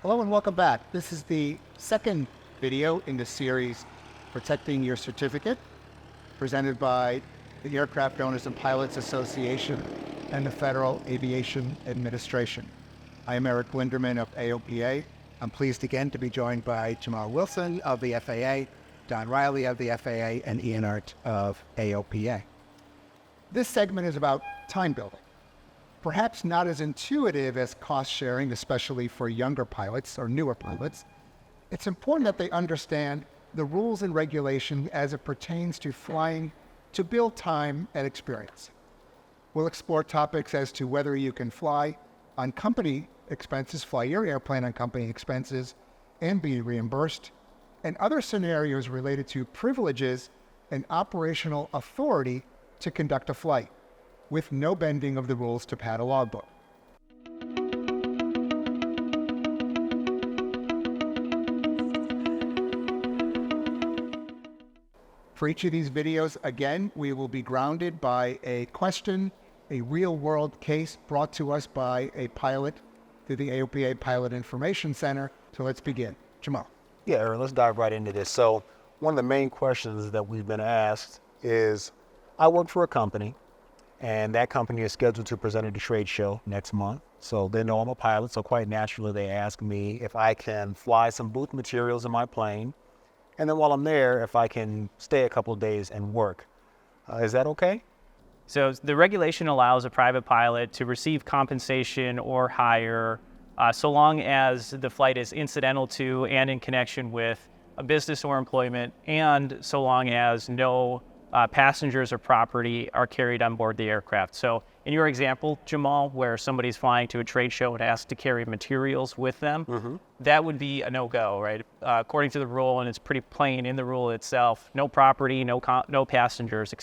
Hello and welcome back. This is the second video in the series, Protecting Your Certificate, presented by the Aircraft Owners and Pilots Association and the Federal Aviation Administration. I am Eric Linderman of AOPA. I'm pleased again to be joined by Jamal Wilson of the FAA, Don Riley of the FAA, and Ian Art of AOPA. This segment is about time building. Perhaps not as intuitive as cost sharing, especially for younger pilots or newer pilots. It's important that they understand the rules and regulation as it pertains to flying to build time and experience. We'll explore topics as to whether you can fly on company expenses, fly your airplane on company expenses, and be reimbursed, and other scenarios related to privileges and operational authority to conduct a flight, with no bending of the rules to pad a logbook. For each of these videos, again, we will be grounded by a question, a real-world case brought to us by a pilot through the AOPA Pilot Information Center. So let's begin. Jamal. Yeah, Aaron, let's dive right into this. So one of the main questions that we've been asked is, I work for a company, and that company is scheduled to present at a trade show next month. So they know I'm a pilot, so quite naturally they ask me if I can fly some booth materials in my plane, and then while I'm there, if I can stay a couple of days and work. Is that okay? So the regulation allows a private pilot to receive compensation or hire so long as the flight is incidental to and in connection with a business or employment, and so long as no passengers or property are carried on board the aircraft. So in your example, Jamal, where somebody's flying to a trade show and asked to carry materials with them, that would be a no-go, right? According to the rule, and it's pretty plain in the rule itself, no property, no passengers,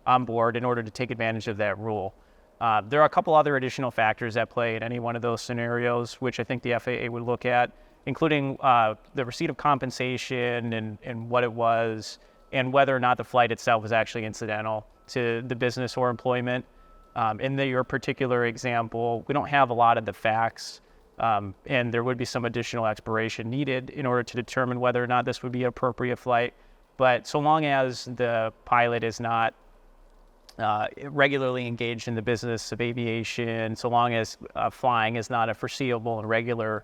on board in order to take advantage of that rule. There are a couple other additional factors at play in any one of those scenarios, which I think the FAA would look at, including the receipt of compensation and what it was, and whether or not the flight itself was actually incidental to the business or employment. In your particular example, we don't have a lot of the facts, and there would be some additional exploration needed in order to determine whether or not this would be an appropriate flight. But so long as the pilot is not regularly engaged in the business of aviation, so long as flying is not a foreseeable and regular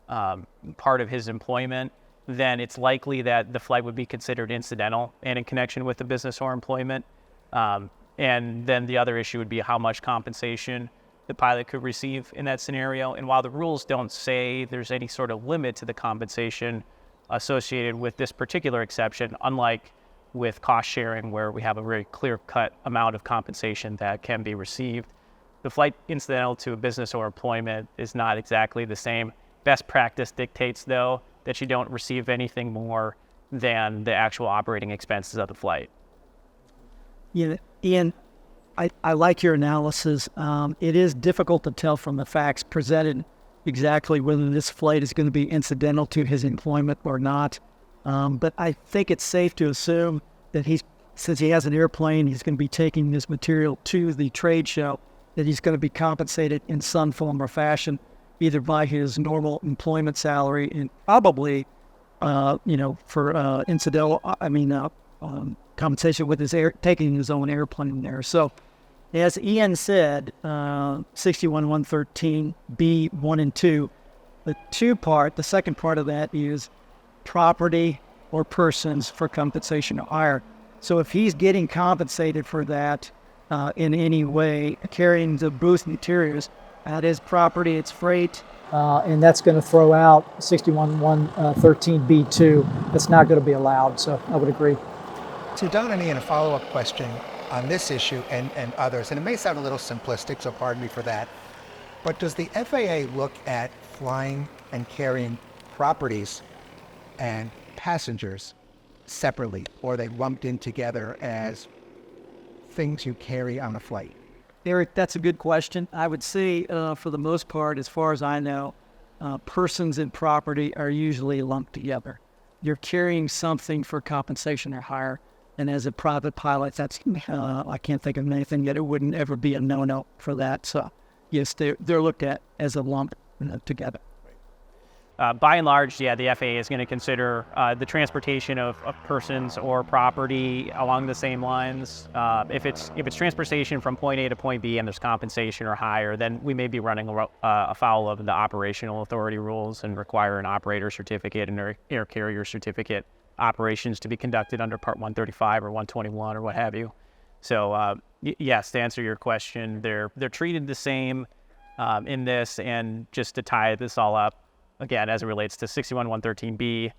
part of his employment, then it's likely that the flight would be considered incidental and in connection with the business or employment. And then the other issue would be how much compensation the pilot could receive in that scenario. And while the rules don't say there's any sort of limit to the compensation associated with this particular exception, unlike with cost sharing where we have a very clear-cut amount of compensation that can be received, the flight incidental to a business or employment is not exactly the same. Best practice dictates, though, that you don't receive anything more than the actual operating expenses of the flight. Yeah, Ian, I like your analysis. It is difficult to tell from the facts presented exactly whether this flight is going to be incidental to his employment or not. But I think it's safe to assume that since he has an airplane, he's going to be taking this material to the trade show, that he's going to be compensated in some form or fashion, either by his normal employment salary and probably, for incidental, compensation with taking his own airplane there. So, as Ian said, 61.113B1 and 2, the second part of that is property or persons for compensation or hire. So if he's getting compensated for that in any way, carrying the booth materials, that is property, it's freight, and that's going to throw out 61.113B2. That's not going to be allowed, so I would agree. To Don and Ian, a follow-up question on this issue and others, and it may sound a little simplistic, so pardon me for that, but does the FAA look at flying and carrying properties and passengers separately, or are they lumped in together as things you carry on a flight? Eric, that's a good question. I would say, for the most part, as far as I know, persons and property are usually lumped together. You're carrying something for compensation or hire, and as a private pilot, that's I can't think of anything that it wouldn't ever be a no-no for that. So, yes, they're looked at as a lump together. By and large, yeah, the FAA is going to consider the transportation of persons or property along the same lines. If it's transportation from point A to point B and there's compensation or higher, then we may be running afoul of the operational authority rules and require an operator certificate and air carrier certificate operations to be conducted under Part 135 or 121 or what have you. So yes, to answer your question, they're treated the same in this. And just to tie this all up, again, as it relates to 61113B,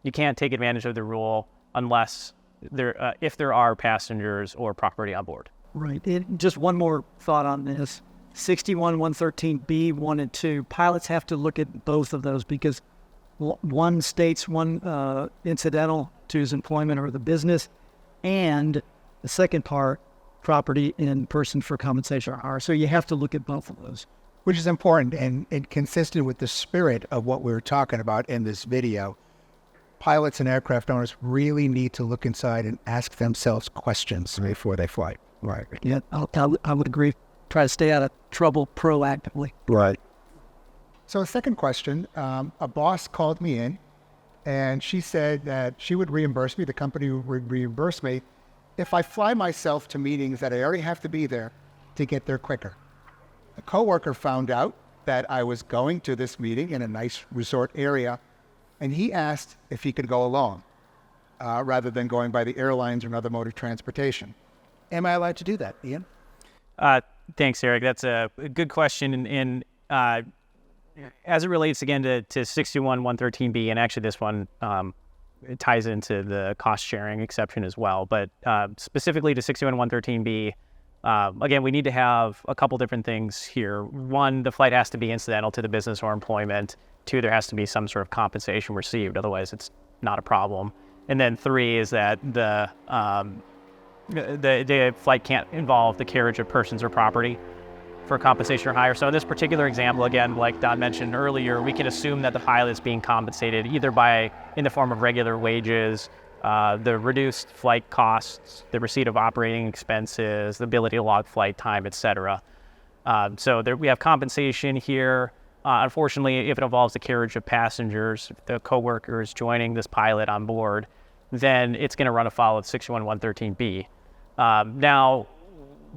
you can't take advantage of the rule unless if there are passengers or property on board. Right. Just one more thought on this. 61113B 1 and 2, pilots have to look at both of those because one states one incidental to his employment or the business, and the second part, property and person for compensation or hire. So you have to look at both of those. Which is important and consistent with the spirit of what we were talking about in this video. Pilots and aircraft owners really need to look inside and ask themselves questions before they fly. Right. Yeah, I would agree. Try to stay out of trouble proactively. Right. So a second question, a boss called me in and she said that she would reimburse me, the company would reimburse me, if I fly myself to meetings that I already have to be there to get there quicker. A coworker found out that I was going to this meeting in a nice resort area, and he asked if he could go along, rather than going by the airlines or another mode of transportation. Am I allowed to do that, Ian? Thanks, Eric. That's a good question. And as it relates, again, to 62113B, and actually this one it ties into the cost-sharing exception as well, but specifically to 62113B, again, we need to have a couple different things here. One, the flight has to be incidental to the business or employment. Two, there has to be some sort of compensation received. Otherwise, it's not a problem. And then three is that the flight can't involve the carriage of persons or property for compensation or higher. So in this particular example, again, like Don mentioned earlier, we can assume that the pilot is being compensated either in the form of regular wages, the reduced flight costs, the receipt of operating expenses, the ability to log flight time, etc. So we have compensation here. Unfortunately, if it involves the carriage of passengers, the coworkers joining this pilot on board, then it's going to run afoul of 61113B. Now,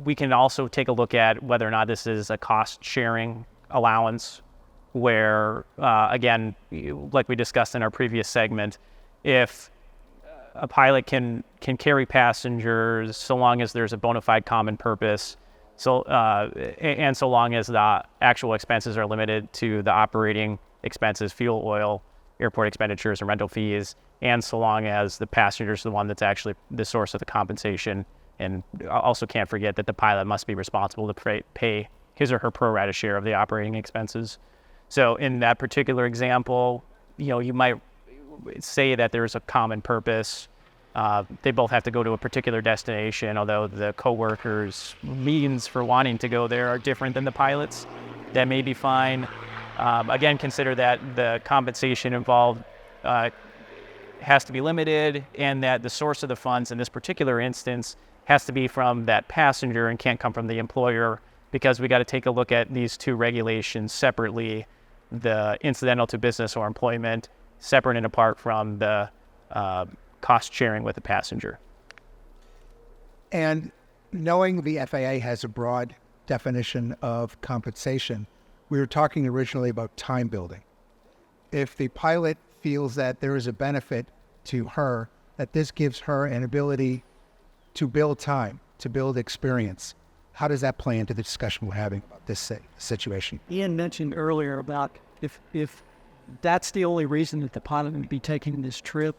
we can also take a look at whether or not this is a cost-sharing allowance where, again, like we discussed in our previous segment, if a pilot can carry passengers so long as there's a bona fide common purpose, so long as the actual expenses are limited to the operating expenses, fuel, oil, airport expenditures, and rental fees, and so long as the passenger is the one that's actually the source of the compensation. And also can't forget that the pilot must be responsible to pay his or her pro rata share of the operating expenses. So in that particular example, you might say that there's a common purpose. They both have to go to a particular destination, although the coworkers' means for wanting to go there are different than the pilot's. That may be fine. Again, consider that the compensation involved has to be limited, and that the source of the funds in this particular instance has to be from that passenger and can't come from the employer, because we got to take a look at these two regulations separately, the incidental to business or employment, separate and apart from the cost sharing with the passenger. And knowing the FAA has a broad definition of compensation, we were talking originally about time building. If the pilot feels that there is a benefit to her, that this gives her an ability to build time, to build experience, how does that play into the discussion we're having about this situation? Ian mentioned earlier about if that's the only reason that the pilot would be taking this trip,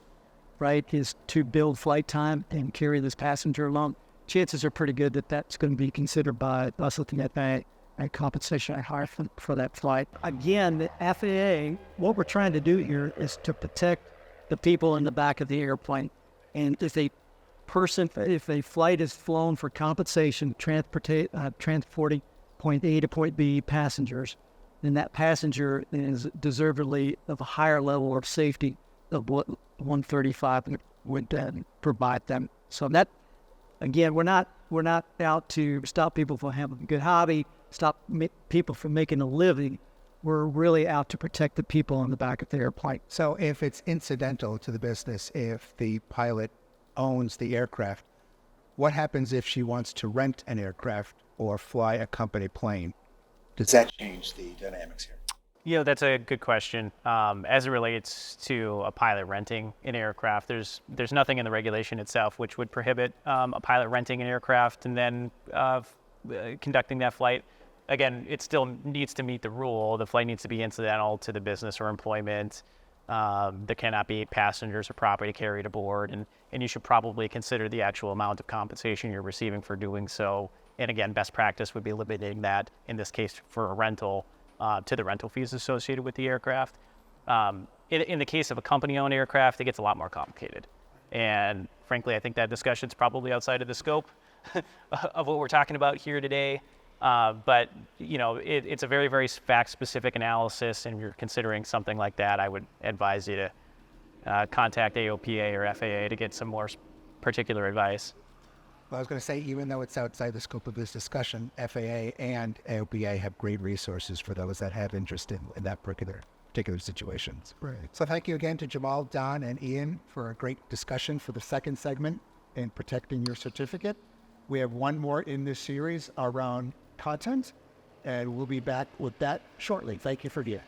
right, is to build flight time and carry this passenger along, chances are pretty good that that's going to be considered by us looking at that and compensation I hire for that flight. Again, the FAA, what we're trying to do here is to protect the people in the back of the airplane. And if a flight is flown for compensation, transporting point A to point B passengers, then that passenger is deservedly of a higher level of safety of what 135 would provide them. So that, again, we're not out to stop people from having a good hobby, stop people from making a living. We're really out to protect the people on the back of the airplane. So if it's incidental to the business, if the pilot owns the aircraft, what happens if she wants to rent an aircraft or fly a company plane? Does that change the dynamics here? You know, that's a good question. As it relates to a pilot renting an aircraft, there's nothing in the regulation itself which would prohibit a pilot renting an aircraft and then conducting that flight. Again, it still needs to meet the rule. The flight needs to be incidental to the business or employment. There cannot be passengers or property carried aboard, and you should probably consider the actual amount of compensation you're receiving for doing so. And again, best practice would be limiting that, in this case for a rental, to the rental fees associated with the aircraft. In the case of a company-owned aircraft, it gets a lot more complicated. And frankly, I think that discussion's probably outside of the scope of what we're talking about here today. But you know, it's a very, very fact-specific analysis, and if you're considering something like that, I would advise you to contact AOPA or FAA to get some more particular advice. Well, I was going to say, even though it's outside the scope of this discussion, FAA and AOPA have great resources for those that have interest in that particular situations. Right. So thank you again to Jamal, Don, and Ian for a great discussion for the second segment in protecting your certificate. We have one more in this series around content, and we'll be back with that shortly. Thank you for being here.